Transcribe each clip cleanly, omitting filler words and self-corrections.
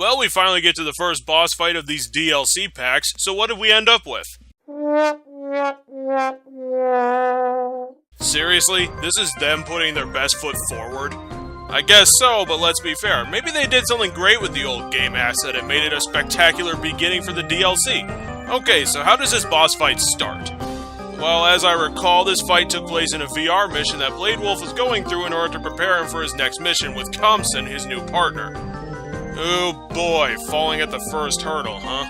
Well, we finally get to the first boss fight of these DLC packs, so what did we end up with? Seriously? This is them putting their best foot forward? I guess so, but let's be fair. Maybe they did something great with the old game asset and made it a spectacular beginning for the DLC. Okay, so how does this boss fight start? Well, as I recall, this fight took place in a VR mission that Blade Wolf was going through in order to prepare him for his next mission with Thompson, his new partner. Oh boy, falling at the first hurdle, huh?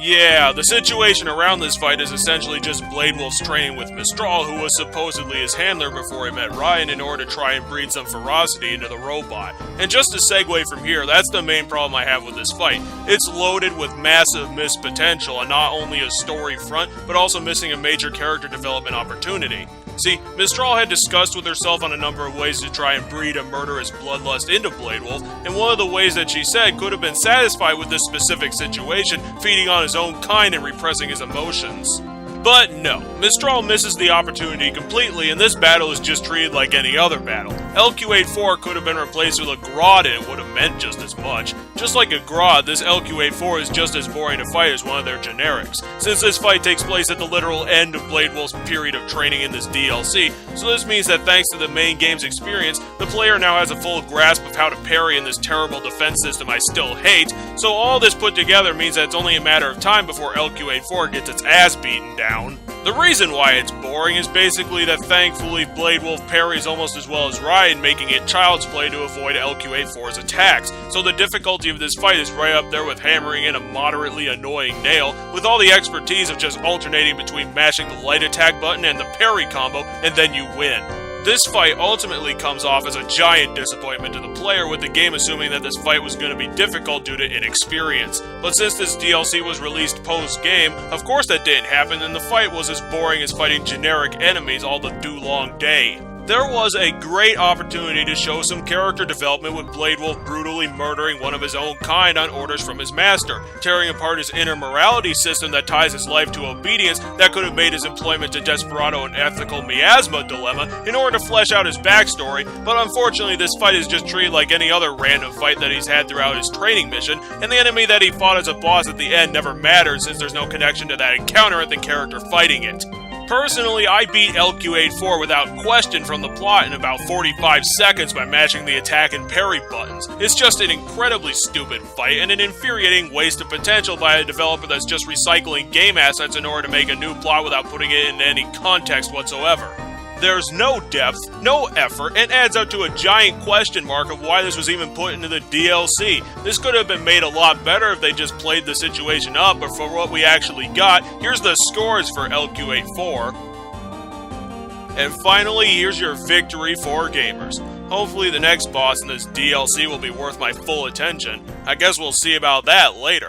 Yeah, the situation around this fight is essentially just Blade Wolf's training with Mistral, who was supposedly his handler before he met Ryan in order to try and breed some ferocity into the robot. And just to segue from here, that's the main problem I have with this fight. It's loaded with massive missed potential, and not only a story front, but also missing a major character development opportunity. See, Mistral had discussed with herself on a number of ways to try and breed a murderous bloodlust into Blade Wolf, and one of the ways that she said could have been satisfied with this specific situation, feeding on his own kind and repressing his emotions. But no, Mistral misses the opportunity completely, and this battle is just treated like any other battle. LQ-84 could have been replaced with a Grodd and it would have meant just as much. Just like a Grodd, this LQ-84 is just as boring to fight as one of their generics, since this fight takes place at the literal end of Blade Wolf's period of training in this DLC, so this means that thanks to the main game's experience, the player now has a full grasp of how to parry in this terrible defense system I still hate, so all this put together means that it's only a matter of time before LQ-84 gets its ass beaten down. The reason why it's boring is basically that thankfully Blade Wolf parries almost as well as Ryan, making it child's play to avoid LQ-84's attacks, so the difficulty of this fight is right up there with hammering in a moderately annoying nail, with all the expertise of just alternating between mashing the light attack button and the parry combo, and then you win. This fight ultimately comes off as a giant disappointment to the player, with the game assuming that this fight was going to be difficult due to inexperience. But since this DLC was released post-game, of course that didn't happen, and the fight was as boring as fighting generic enemies all the long day. There was a great opportunity to show some character development with Blade Wolf brutally murdering one of his own kind on orders from his master, tearing apart his inner morality system that ties his life to obedience that could have made his employment to Desperado an ethical miasma dilemma in order to flesh out his backstory, but unfortunately this fight is just treated like any other random fight that he's had throughout his training mission, and the enemy that he fought as a boss at the end never matters since there's no connection to that encounter and the character fighting it. Personally, I beat LQ-84 without question from the plot in about 45 seconds by mashing the attack and parry buttons. It's just an incredibly stupid fight and an infuriating waste of potential by a developer that's just recycling game assets in order to make a new plot without putting it in any context whatsoever. There's no depth, no effort, and adds up to a giant question mark of why this was even put into the DLC. This could have been made a lot better if they just played the situation up, but for what we actually got, here's the scores for LQ-84. And finally, here's your victory for gamers. Hopefully the next boss in this DLC will be worth my full attention. I guess we'll see about that later.